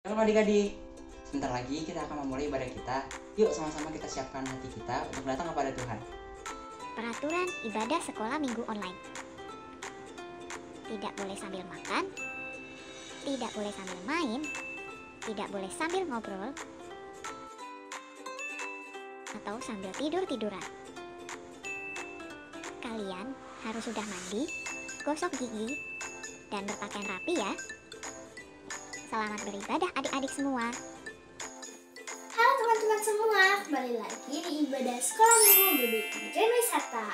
Halo adik-adik, sebentar lagi kita akan memulai ibadah kita. Yuk sama-sama kita siapkan hati kita untuk datang kepada Tuhan. Peraturan ibadah sekolah minggu online. Tidak boleh sambil makan, tidak boleh sambil main, tidak boleh sambil ngobrol, atau sambil tidur-tiduran. Kalian harus sudah mandi, gosok gigi, dan berpakaian rapi ya. Selamat beribadah adik-adik semua. Halo teman-teman semua, kembali lagi di ibadah sekolah minggu GBI Gen Wisata.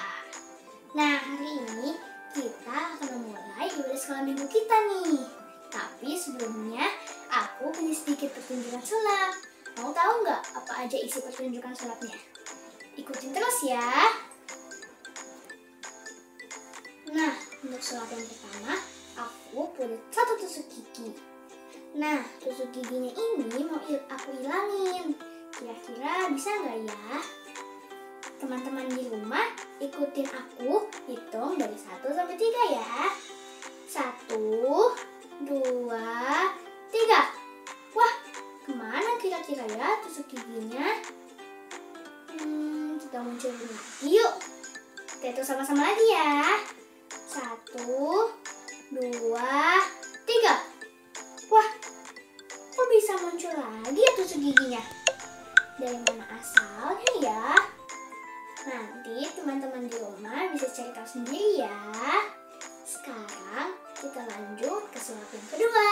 Nah, hari ini kita akan memulai ibadah sekolah minggu kita nih. Tapi sebelumnya, aku punya sedikit pertunjukan sulap. Mau tahu nggak apa aja isi pertunjukan sulapnya? Ikutin terus ya. Nah, untuk sulap yang pertama, aku punya satu tusuk gigi. Nah, tusuk giginya ini mau aku hilangin. Kira-kira bisa nggak ya? Teman-teman di rumah, ikutin aku hitung dari 1 sampai 3 ya. 1, 2, 3. Wah, kemana kira-kira ya tusuk giginya? Kita munculin lagi yuk. Kita hitung sama-sama lagi ya. 1, 2, 3. Wah, kok bisa muncul lagi ya tusuk giginya? Dari mana asalnya ya? Nanti teman-teman di rumah bisa cari tahu sendiri ya. Sekarang kita lanjut ke sulap yang kedua.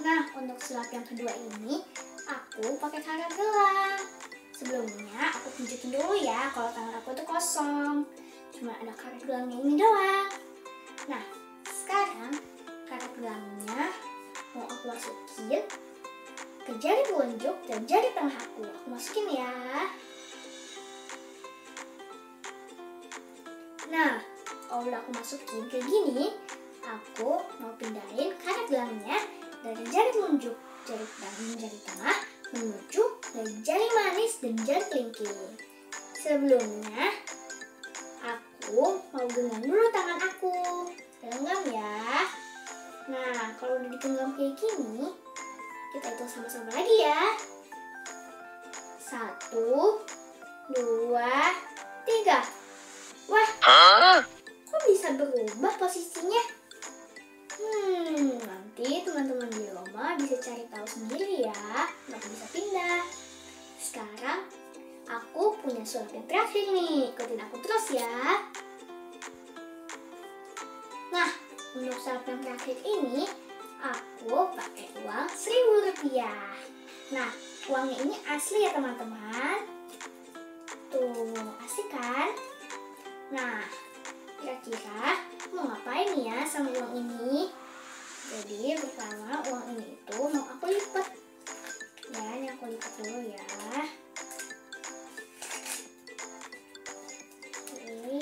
Nah, untuk sulap yang kedua ini aku pakai karet gelang. Sebelumnya aku tunjukin dulu ya kalau tangan aku tuh kosong. Cuma ada karet gelangnya ini doang. Nah, sekarang karet gelangnya mau aku masukin ke jari telunjuk dan jari tengah aku. Aku masukin ya. Nah, kalau udah aku masukin kayak gini, aku mau pindahin karet gelangnya dari jari telunjuk, jari tengah menuju dari jari manis dan jari kelingking. Sebelumnya, aku mau genggam dulu tangan aku. Genggam ya. Nah, kalau udah digenggam kayak gini, kita hitung sama-sama lagi ya. 1, 2, 3. Wah, kok bisa berubah posisinya? Nanti teman-teman di rumah bisa cari tahu sendiri ya. Nggak bisa pindah. Sekarang aku punya sulap yang terakhir nih. Ikutin aku terus ya. Nah, untuk sulap yang terakhir ini aku pakai uang Rp1.000. Nah, uangnya ini asli ya teman-teman. Tuh, asli kan? Nah, kira-kira mau ngapain ya sama uang ini? Jadi pertama uang ini itu mau aku lipat. Ya, ini aku lipat dulu ya. Oke,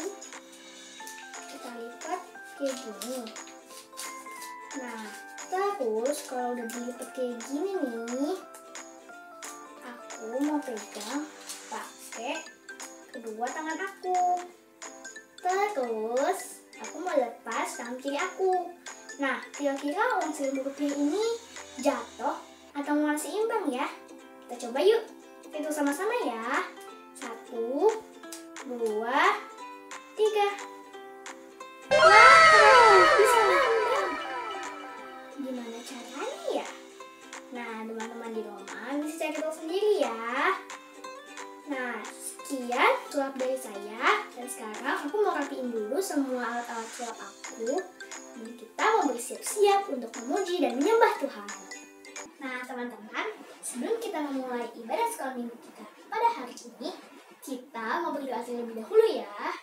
kita lipat kayak gini. Nah, terus kalau udah dilipat kayak gini nih, aku mau pegang pakai kedua tangan aku. Terus aku mau lepas tangan kiri aku. Nah, kira-kira uang Rp1.000 ini jatuh atau malah seimbang ya? Kita coba yuk. Kita hitung sama-sama ya. 1, 2, 3. Wah, bisa seimbang. Gimana caranya ya? Nah, teman-teman di rumah bisa cari tahu sendiri ya. Nah, sekian sulap dari saya. Dan sekarang aku mau rapiin dulu semua alat-alat sulap aku. Dan kita mau bersiap-siap untuk memuji dan menyembah Tuhan. Nah, teman-teman, sebelum kita memulai ibadah sekolah minggu kita pada hari ini, kita mau berdoa terlebih dahulu ya.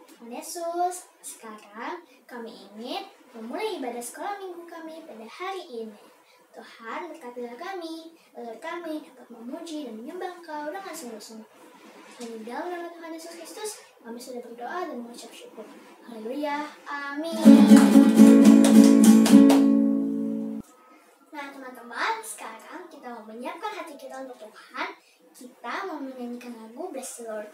Tuhan Yesus, sekarang kami ingin memulai ibadah sekolah minggu kami pada hari ini. Tuhan, berkatilah kami, agar kami dapat memuji dan menyembah Engkau dengan sungguh-sungguh. Di dalam nama Tuhan Yesus Kristus, kami sudah berdoa dan mengucap syukur. Haleluya, amin. Nah teman-teman, sekarang kita mau menyiapkan hati kita untuk Tuhan. Kita mau menyanyikan lagu Bless the Lord.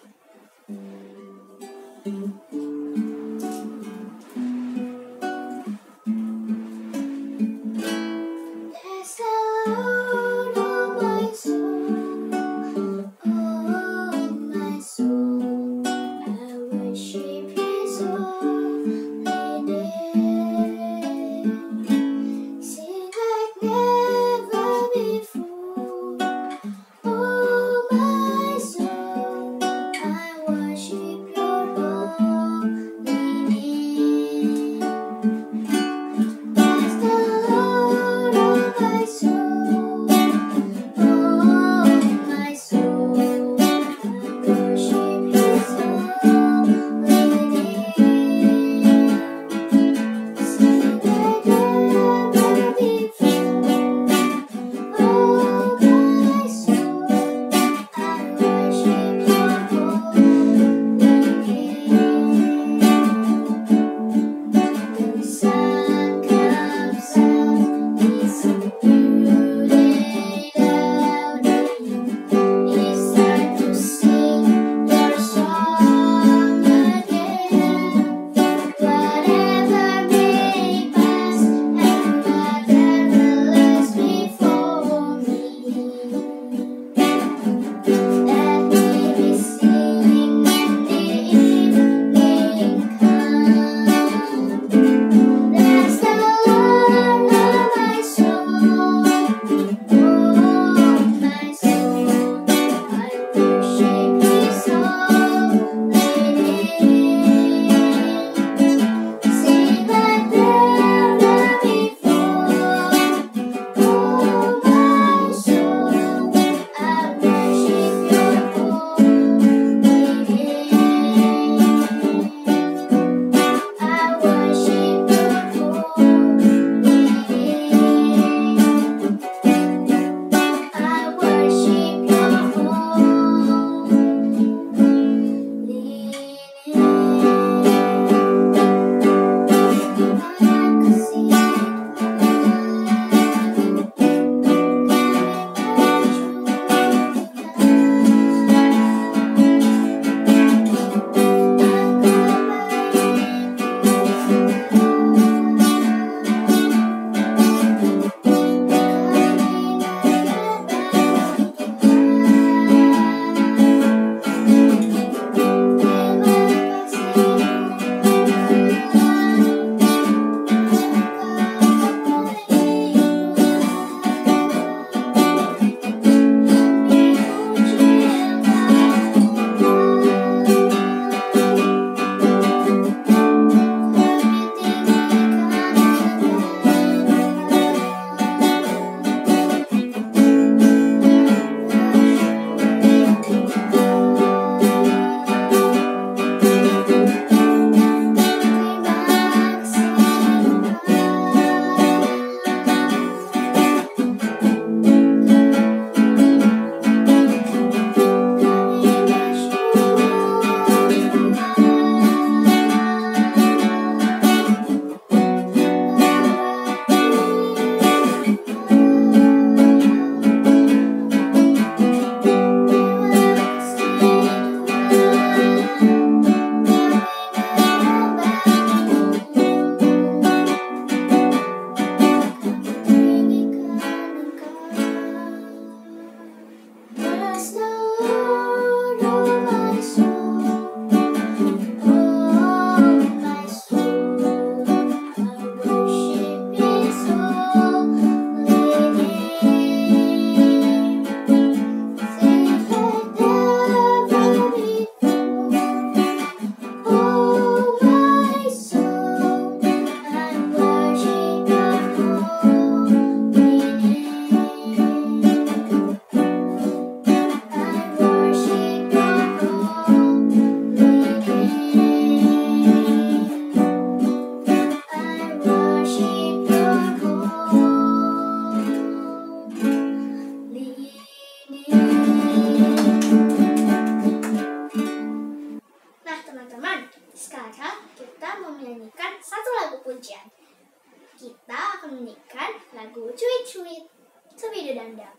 cuit-cuit, cubidu dandang.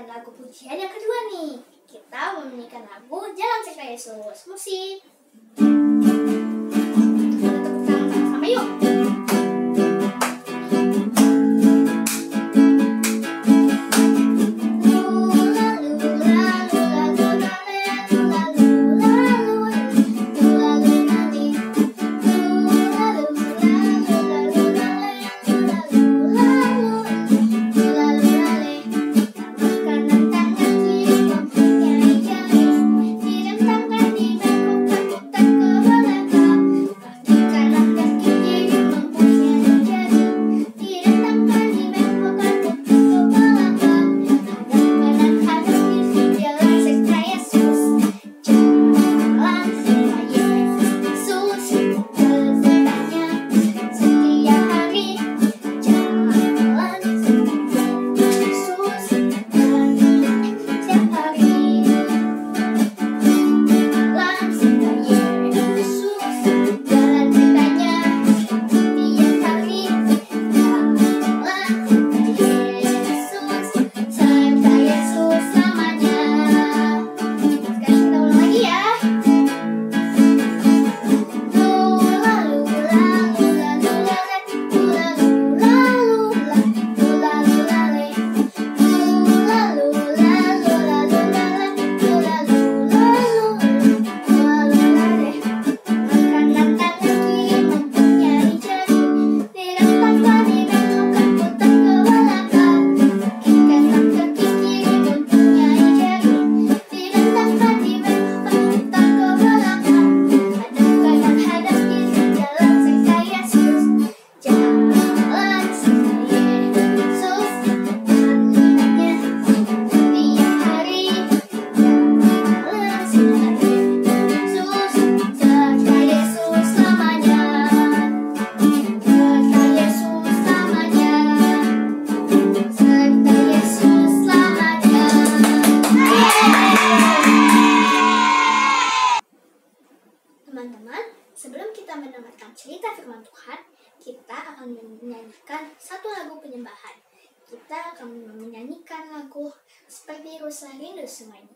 Lagu pujian yang kedua nih. Kita menyanyikan lagu Jalan Serta Yesus. Musik. Kita tepuk tangan sama-sama yuk. Teman-teman, sebelum kita mendengarkan cerita firman Tuhan, kita akan menyanyikan satu lagu penyembahan. Kita akan menyanyikan lagu Seperti Rusa Rindu Sungaimu.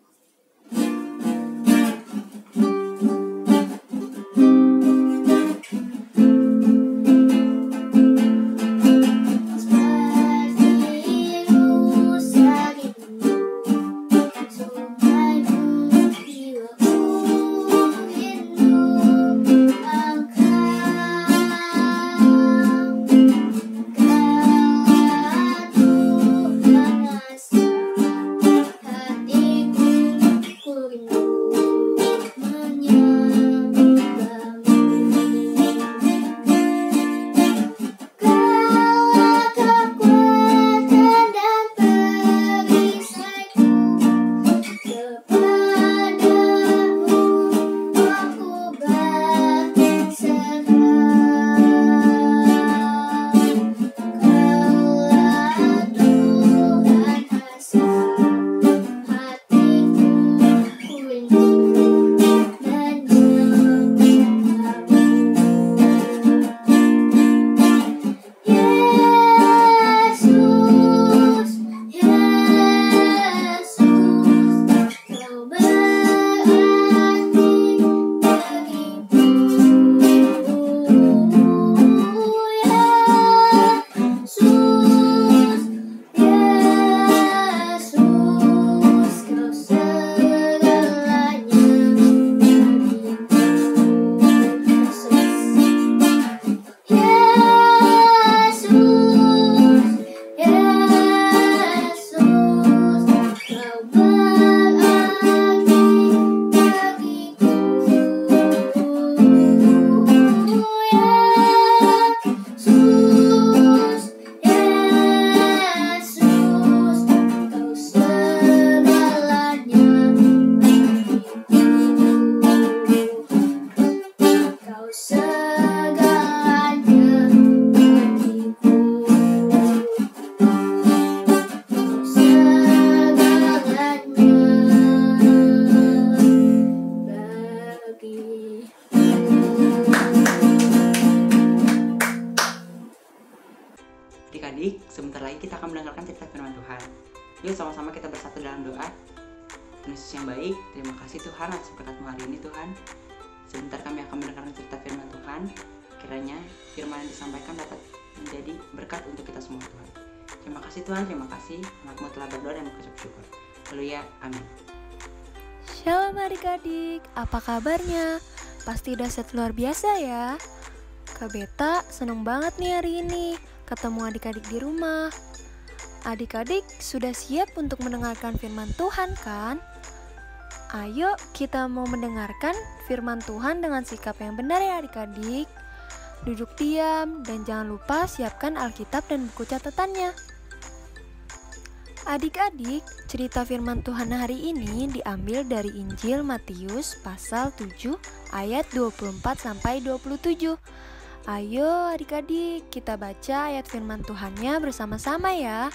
Hatiku adik-adik, sebentar lagi kita akan mendengarkan cerita firman Tuhan. Yuk sama-sama kita bersatu dalam doa. Tuhan Yesus yang baik, terima kasih Tuhan atas berkat-Mu hari ini Tuhan. Sebentar kami akan mendengarkan cerita firman Tuhan. Kiranya firman yang disampaikan dapat menjadi berkat untuk kita semua Tuhan. Terima kasih Tuhan, terima kasih. Anak-Mu telah berdoa dan mengucap syukur. Haleluya, amin. Shalom adik-adik, apa kabarnya? Pasti dahsyat luar biasa ya. Kak Beta seneng banget nih hari ini ketemu adik-adik di rumah. Adik-adik sudah siap untuk mendengarkan firman Tuhan kan? Ayo kita mau mendengarkan firman Tuhan dengan sikap yang benar ya adik-adik. Duduk diam dan jangan lupa siapkan Alkitab dan buku catatannya. Adik-adik, cerita firman Tuhan hari ini diambil dari Injil Matius pasal 7 ayat 24 sampai 27. Ayo adik-adik, kita baca ayat firman Tuhannya bersama-sama ya.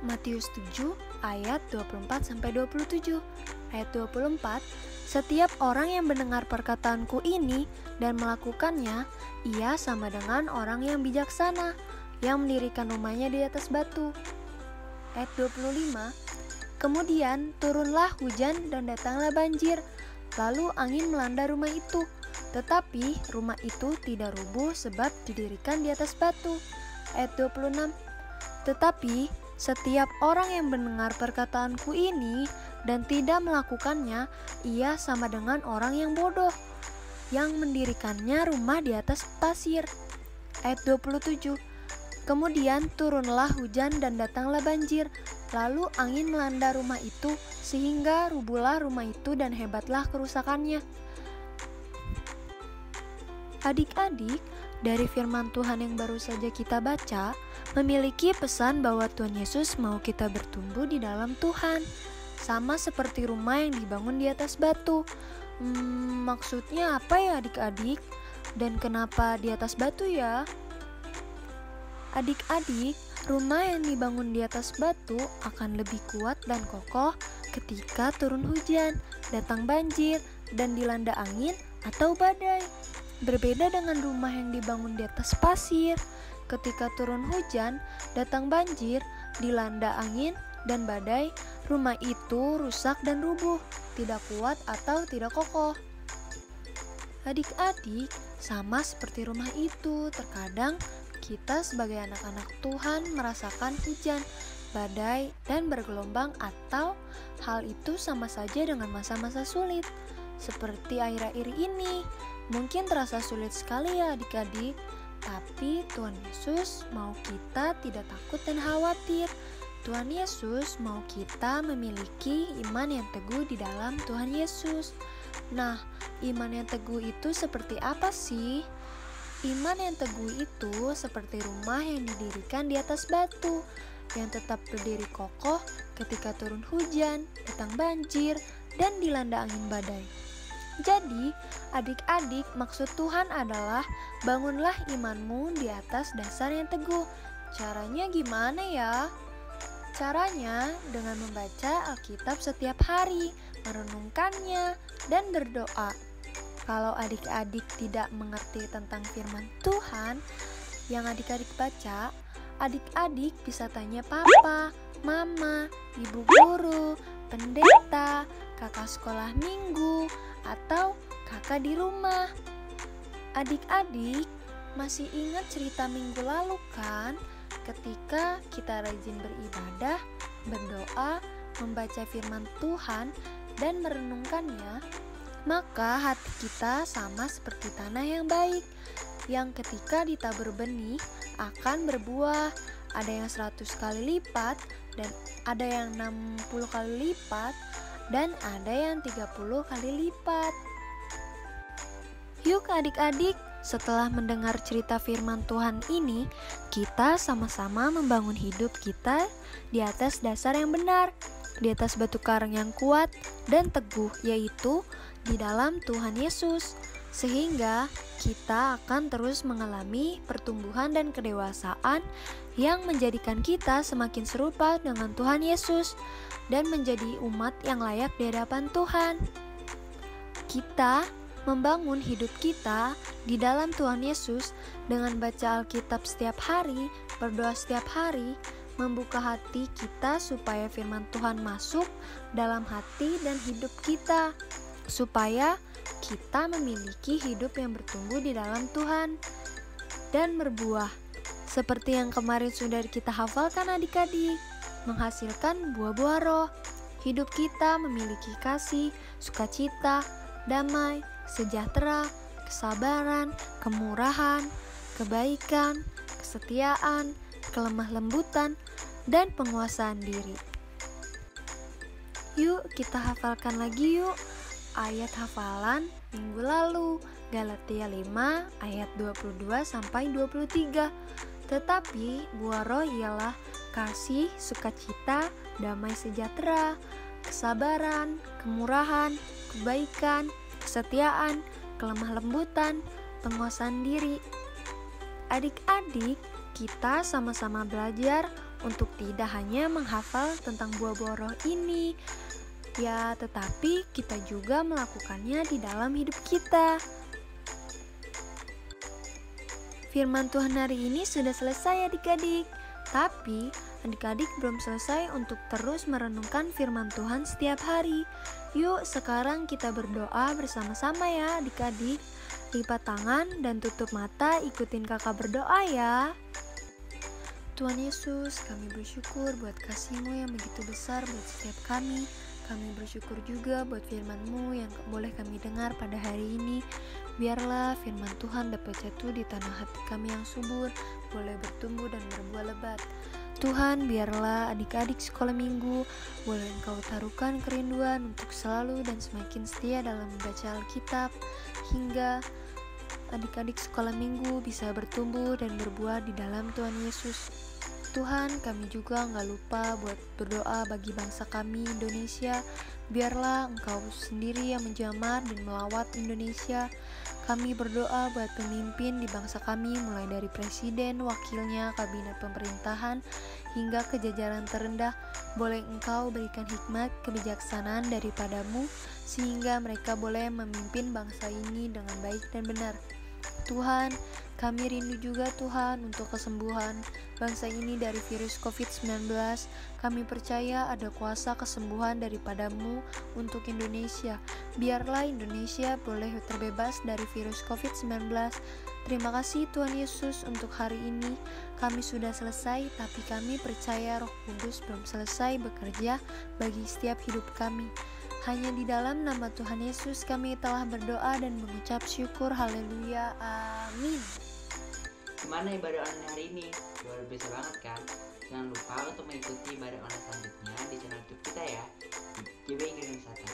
Matius 7 ayat 24 sampai 27. Ayat 24, setiap orang yang mendengar perkataanku ini dan melakukannya, ia sama dengan orang yang bijaksana yang mendirikan rumahnya di atas batu. Ayat 25, kemudian turunlah hujan dan datanglah banjir, lalu angin melanda rumah itu, tetapi rumah itu tidak rubuh sebab didirikan di atas batu. Ayat 26, tetapi setiap orang yang mendengar perkataanku ini dan tidak melakukannya, ia sama dengan orang yang bodoh yang mendirikannya rumah di atas pasir. Ayat 27, kemudian turunlah hujan dan datanglah banjir, lalu angin melanda rumah itu sehingga rubuhlah rumah itu dan hebatlah kerusakannya. Adik-adik, dari firman Tuhan yang baru saja kita baca, memiliki pesan bahwa Tuhan Yesus mau kita bertumbuh di dalam Tuhan, sama seperti rumah yang dibangun di atas batu. Maksudnya apa ya adik-adik? Dan kenapa di atas batu ya? Adik-adik, rumah yang dibangun di atas batu akan lebih kuat dan kokoh ketika turun hujan, datang banjir, dan dilanda angin atau badai. Berbeda dengan rumah yang dibangun di atas pasir, ketika turun hujan, datang banjir, dilanda angin, dan badai, rumah itu rusak dan rubuh, tidak kuat atau tidak kokoh. Adik-adik, sama seperti rumah itu, terkadang kita sebagai anak-anak Tuhan merasakan hujan, badai, dan bergelombang, atau hal itu sama saja dengan masa-masa sulit. Seperti akhir-akhir ini, mungkin terasa sulit sekali ya adik-adik, tapi Tuhan Yesus mau kita tidak takut dan khawatir. Tuhan Yesus mau kita memiliki iman yang teguh di dalam Tuhan Yesus. Nah, iman yang teguh itu seperti apa sih? Iman yang teguh itu seperti rumah yang didirikan di atas batu, yang tetap berdiri kokoh ketika turun hujan, datang banjir, dan dilanda angin badai. Jadi, adik-adik, maksud Tuhan adalah bangunlah imanmu di atas dasar yang teguh. Caranya gimana ya? Caranya dengan membaca Alkitab setiap hari, merenungkannya, dan berdoa. Kalau adik-adik tidak mengerti tentang firman Tuhan yang adik-adik baca, adik-adik bisa tanya papa, mama, ibu guru, pendeta, kakak sekolah minggu, atau kakak di rumah. Adik-adik masih ingat cerita minggu lalu kan? Ketika kita rajin beribadah, berdoa, membaca firman Tuhan, dan merenungkannya, maka hati kita sama seperti tanah yang baik, yang ketika ditabur benih akan berbuah. Ada yang 100 kali lipat, dan ada yang 60 kali lipat, dan ada yang 30 kali lipat. Yuk adik-adik, setelah mendengar cerita firman Tuhan ini, kita sama-sama membangun hidup kita di atas dasar yang benar, di atas batu karang yang kuat dan teguh, yaitu di dalam Tuhan Yesus, sehingga kita akan terus mengalami pertumbuhan dan kedewasaan yang menjadikan kita semakin serupa dengan Tuhan Yesus dan menjadi umat yang layak di hadapan Tuhan. Kita membangun hidup kita di dalam Tuhan Yesus dengan baca Alkitab setiap hari, berdoa setiap hari, membuka hati kita supaya firman Tuhan masuk dalam hati dan hidup kita, supaya kita memiliki hidup yang bertumbuh di dalam Tuhan dan berbuah. Seperti yang kemarin sudah kita hafalkan adik-adik, menghasilkan buah-buah roh. Hidup kita memiliki kasih, sukacita, damai, sejahtera, kesabaran, kemurahan, kebaikan, kesetiaan, kelemah lembutan, dan penguasaan diri. Yuk kita hafalkan lagi yuk ayat hafalan minggu lalu, Galatia 5 ayat 22-23. Tetapi buah roh ialah kasih, sukacita, damai sejahtera, kesabaran, kemurahan, kebaikan, kesetiaan, kelemah lembutan, penguasaan diri. Adik-adik, kita sama-sama belajar untuk tidak hanya menghafal tentang buah-buah roh ini, ya, tetapi kita juga melakukannya di dalam hidup kita. Firman Tuhan hari ini sudah selesai adik-adik, tapi adik-adik belum selesai untuk terus merenungkan firman Tuhan setiap hari. Yuk sekarang kita berdoa bersama-sama ya adik-adik. Lipat tangan dan tutup mata, ikutin kakak berdoa ya. Tuhan Yesus, kami bersyukur buat kasih-Mu yang begitu besar buat setiap kami. Kami bersyukur juga buat firman-Mu yang boleh kami dengar pada hari ini. Biarlah firman Tuhan dapat jatuh di tanah hati kami yang subur, boleh bertumbuh dan berbuah lebat. Tuhan, biarlah adik-adik sekolah minggu boleh Engkau taruhkan kerinduan untuk selalu dan semakin setia dalam membaca Alkitab, hingga adik-adik sekolah minggu bisa bertumbuh dan berbuah di dalam Tuhan Yesus. Tuhan, kami juga gak lupa buat berdoa bagi bangsa kami Indonesia. Biarlah Engkau sendiri yang menjamah dan melawat Indonesia. Kami berdoa buat pemimpin di bangsa kami, mulai dari presiden, wakilnya, kabinet pemerintahan, hingga ke jajaran terendah. Boleh Engkau berikan hikmat, kebijaksanaan daripada-Mu, sehingga mereka boleh memimpin bangsa ini dengan baik dan benar. Tuhan, kami rindu juga Tuhan untuk kesembuhan bangsa ini dari virus COVID-19. Kami percaya ada kuasa kesembuhan daripada-Mu untuk Indonesia. Biarlah Indonesia boleh terbebas dari virus COVID-19. Terima kasih Tuhan Yesus untuk hari ini. Kami sudah selesai, tapi kami percaya Roh Kudus belum selesai bekerja bagi setiap hidup kami. Hanya di dalam nama Tuhan Yesus kami telah berdoa dan mengucap syukur. Haleluya. Amin. Gimana ibadah online hari ini? Luar biasa banget kan? Jangan lupa untuk mengikuti ibadah online selanjutnya di channel YouTube kita ya, di GW Ingredients Wisata.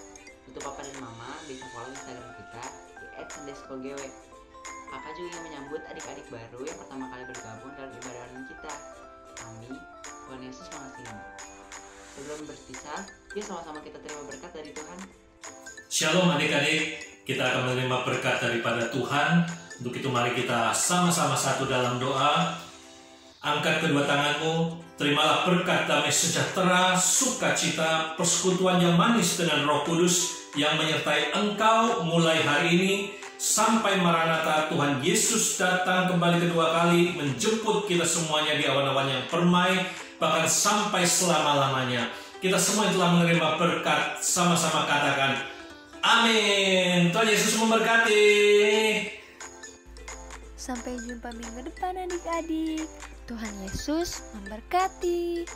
Untuk papa dan mama bisa follow Instagram kita di @sundayschoolgw. Kakak juga ingin menyambut adik-adik baru yang pertama kali bergabung dalam ibadah online kita. Kami, Tuhan Yesus mengasihimu. Sebelum berpisah, yuk sama-sama kita terima berkat dari Tuhan. Shalom adik-adik, kita akan menerima berkat daripada Tuhan. Untuk itu mari kita sama-sama satu dalam doa. Angkat kedua tanganmu, terimalah berkat damai sejahtera, sukacita, persekutuan yang manis dengan Roh Kudus yang menyertai engkau mulai hari ini sampai Maranatha Tuhan Yesus datang kembali kedua kali menjemput kita semuanya di awan-awan yang permai, bahkan sampai selama-lamanya. Kita semua yang telah menerima berkat, sama-sama katakan amin. Tuhan Yesus memberkati. Sampai jumpa minggu depan adik-adik. Tuhan Yesus memberkati.